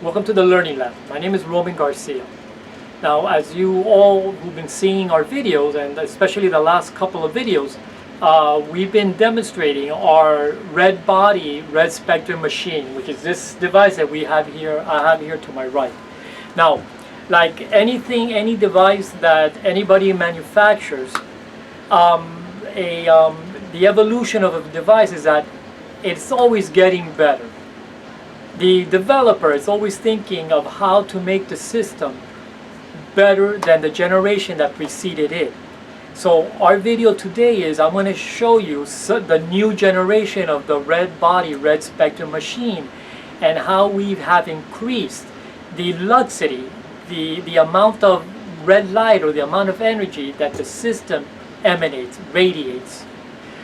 Welcome to the Learning Lab. My name is Roman Garcia. Now, as you all who've been seeing our videos, and especially the last couple of videos, we've been demonstrating our red body, red spectrum machine, which is this device that I have here to my right. Now, like anything, any device that anybody manufactures, the evolution of a device is that it's always getting better. The developer is always thinking of how to make the system better than the generation that preceded it. So our video today is I'm going to show you the new generation of the red body, red spectrum machine, and how we have increased the luxity, the amount of red light or the amount of energy that the system emanates, radiates.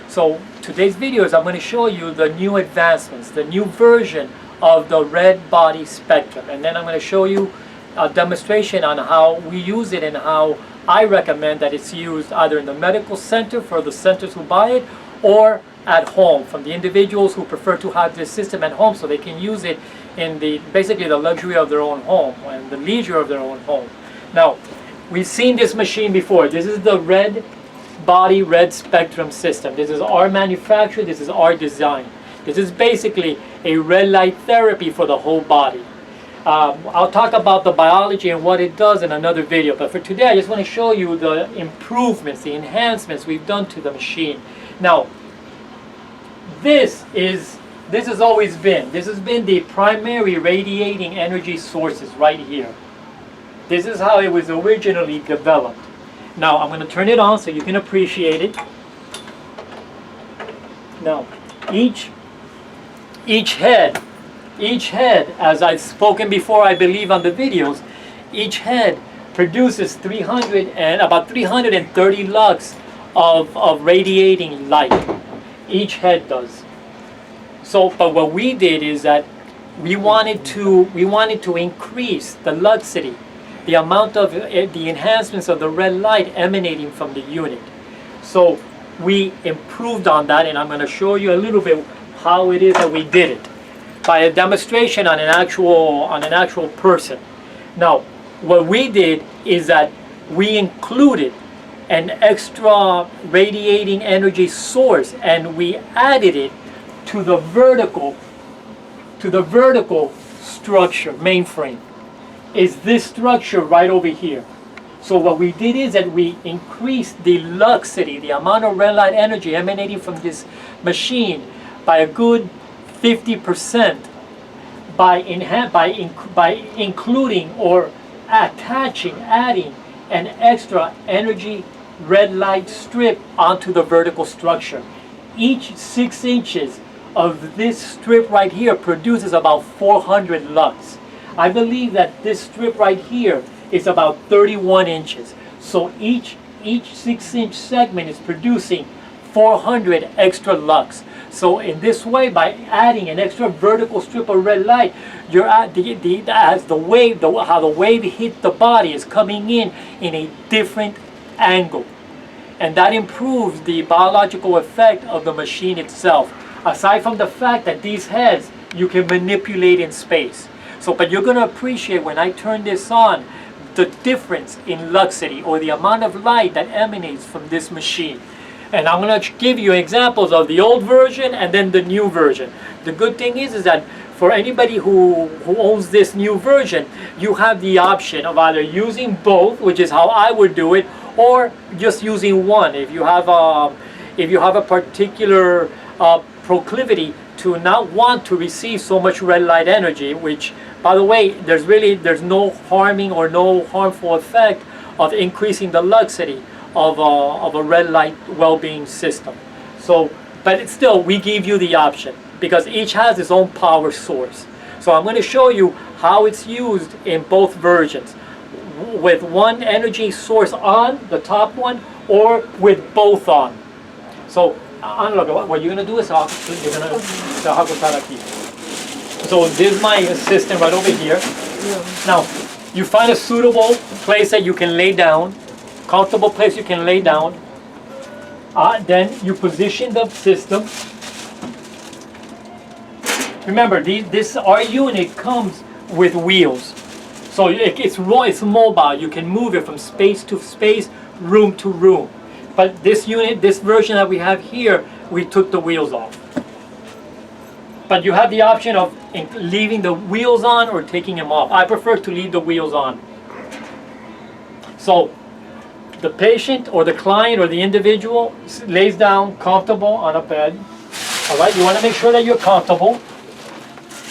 So today's video is I'm going to show you the new advancements, the new version of the red body spectrum, and then I'm going to show you a demonstration on how we use it and how I recommend that it's used either in the medical center for the centers who buy it, or at home from the individuals who prefer to have this system at home so they can use it in basically the luxury of their own home and the leisure of their own home. Now, we've seen this machine before. This is the red body, red spectrum system. This is our manufacture, this is our design. This is basically a red light therapy for the whole body. I'll talk about the biology and what it does in another video, but for today I just want to show you the improvements, the enhancements we've done to the machine. Now, this has always been the primary radiating energy sources right here. This is how it was originally developed. Now I'm going to turn it on so you can appreciate it. Now, each head, as I've spoken before, I believe on the videos, each head produces about 330 lux of radiating light. Each head does. So, but what we did is that we wanted to increase the luxity, the amount of the enhancements of the red light emanating from the unit. So we improved on that, and I'm going to show you a little bit how it is that we did it by a demonstration on an actual person. Now, what we did is that we included an extra radiating energy source, and we added it to the vertical structure, mainframe. Is this structure right over here. So what we did is that we increased the luxity, the amount of red light energy emanating from this machine, by a good 50% by including or adding an extra energy red light strip onto the vertical structure. Each 6 inches of this strip right here produces about 400 lux. I believe that this strip right here is about 31 inches. So each 6-inch segment is producing 400 extra lux. So in this way, by adding an extra vertical strip of red light, you're at how the wave hit the body is coming in a different angle, and that improves the biological effect of the machine itself. Aside from the fact that these heads you can manipulate in space. So, but you're going to appreciate when I turn this on the difference in luxity, or the amount of light that emanates from this machine. And I'm going to give you examples of the old version and then the new version. The good thing is that for anybody who owns this new version, you have the option of either using both, which is how I would do it, or just using one. If you have a particular proclivity to not want to receive so much red light energy, which, by the way, there's no harming or no harmful effect of increasing the luxity of a red light well-being system. So, but it's still, we give you the option because each has its own power source. So I'm going to show you how it's used in both versions, with one energy source on, the top one, or with both on. So what you're going to do is you're going to so this is my assistant right over here. Now, you find a suitable place that you can lay down, comfortable place you can lay down. Then you position the system. Remember, our unit comes with wheels. So it's mobile. You can move it from space to space, room to room. But this unit, this version that we have here, we took the wheels off. But you have the option of leaving the wheels on or taking them off. I prefer to leave the wheels on. So the patient or the client or the individual lays down comfortable on a bed. All right, you want to make sure that you're comfortable.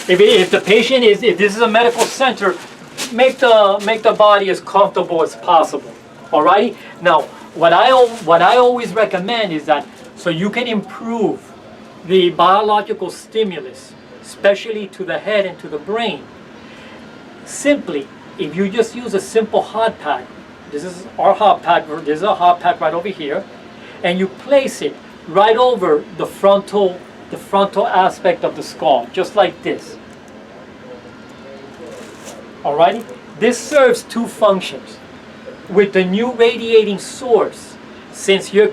If the patient is, if this is a medical center, make the body as comfortable as possible. All right. Now, what I always recommend is that so you can improve the biological stimulus, especially to the head and to the brain. Simply, if you just use a simple hot pack, this is our hot pack. There's a hot pack right over here, and you place it right over the frontal aspect of the skull, just like this. Alrighty? This serves two functions. With the new radiating source, since you're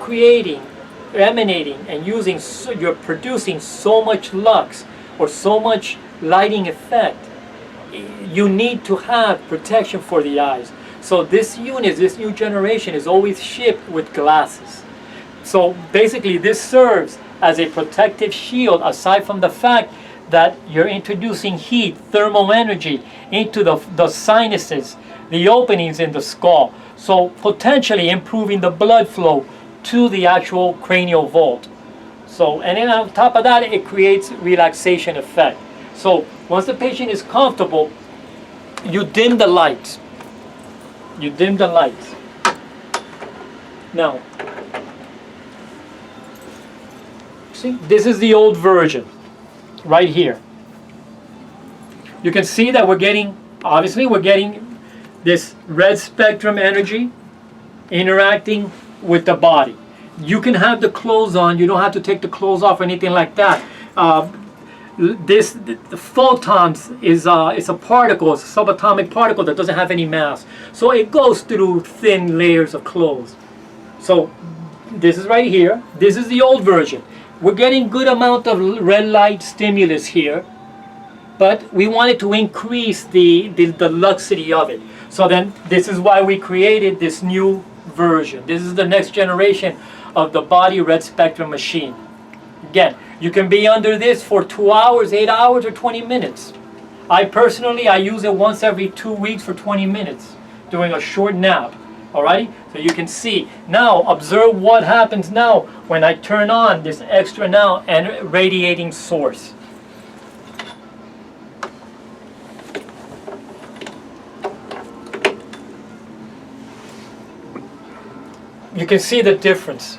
emanating and you're producing so much lux or so much lighting effect, you need to have protection for the eyes. So this unit, this new generation, is always shipped with glasses. So basically this serves as a protective shield, aside from the fact that you're introducing heat, thermal energy into the sinuses, the openings in the skull. So potentially improving the blood flow to the actual cranial vault. So, and then on top of that, it creates relaxation effect. So once the patient is comfortable, you dim the lights. You dim the lights. Now, see, this is the old version, right here. You can see that obviously we're getting this red spectrum energy interacting with the body. You can have the clothes on, you don't have to take the clothes off or anything like that. The photons is a particle, it's a subatomic particle that doesn't have any mass. So it goes through thin layers of clothes. So this is right here. This is the old version. We're getting good amount of red light stimulus here, but we wanted to increase the luxity of it. So then this is why we created this new version. This is the next generation of the body red spectrum machine. Again, you can be under this for 2 hours, 8 hours, or 20 minutes. I use it once every 2 weeks for 20 minutes, doing a short nap. Alrighty? So you can see. Now, observe what happens now when I turn on this extra now and radiating source. You can see the difference.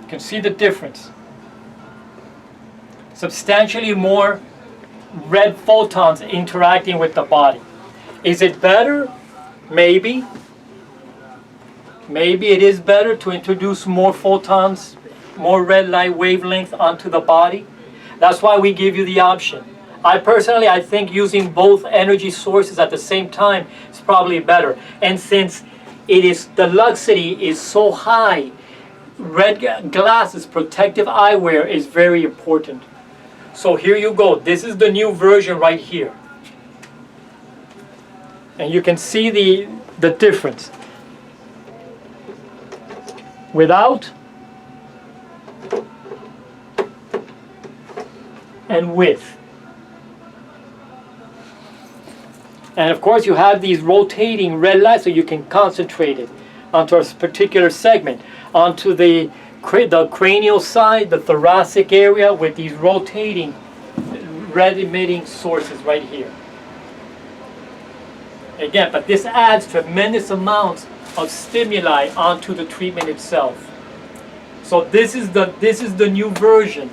You can see the difference. Substantially more red photons interacting with the body. Is it better? Maybe. Maybe it is better to introduce more photons, more red light wavelength onto the body. That's why we give you the option. I think using both energy sources at the same time is probably better. And since the luxity is so high, red glasses, protective eyewear is very important. So here you go. This is the new version right here. And you can see the difference. Without and with. And of course you have these rotating red lights so you can concentrate it onto a particular segment, onto the cranial side, the thoracic area, with these rotating red emitting sources right here. Again, but this adds tremendous amounts of stimuli onto the treatment itself. So this is the new version.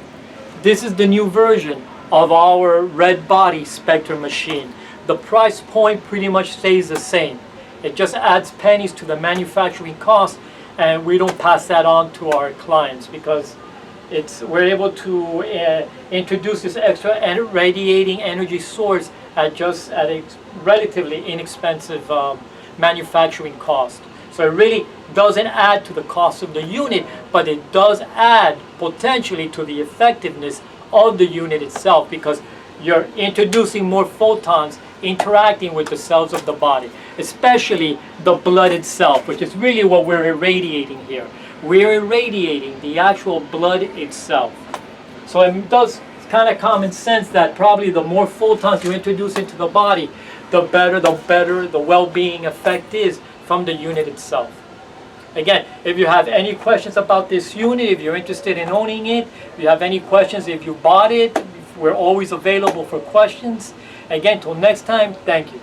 This is the new version of our red body spectrum machine. The price point pretty much stays the same. It just adds pennies to the manufacturing cost, and we don't pass that on to our clients because we're able to introduce this extra radiating energy source at a relatively inexpensive manufacturing cost. So it really doesn't add to the cost of the unit, but it does add potentially to the effectiveness of the unit itself, because you're introducing more photons interacting with the cells of the body, especially the blood itself, which is really what we're irradiating here. We're irradiating the actual blood itself. So it does kind of common sense that probably the more photons you introduce into the body, the better the well-being effect is from the unit itself. Again, if you have any questions about this unit, if you're interested in owning it, if you have any questions, if you bought it, we're always available for questions. Again, till next time, thank you.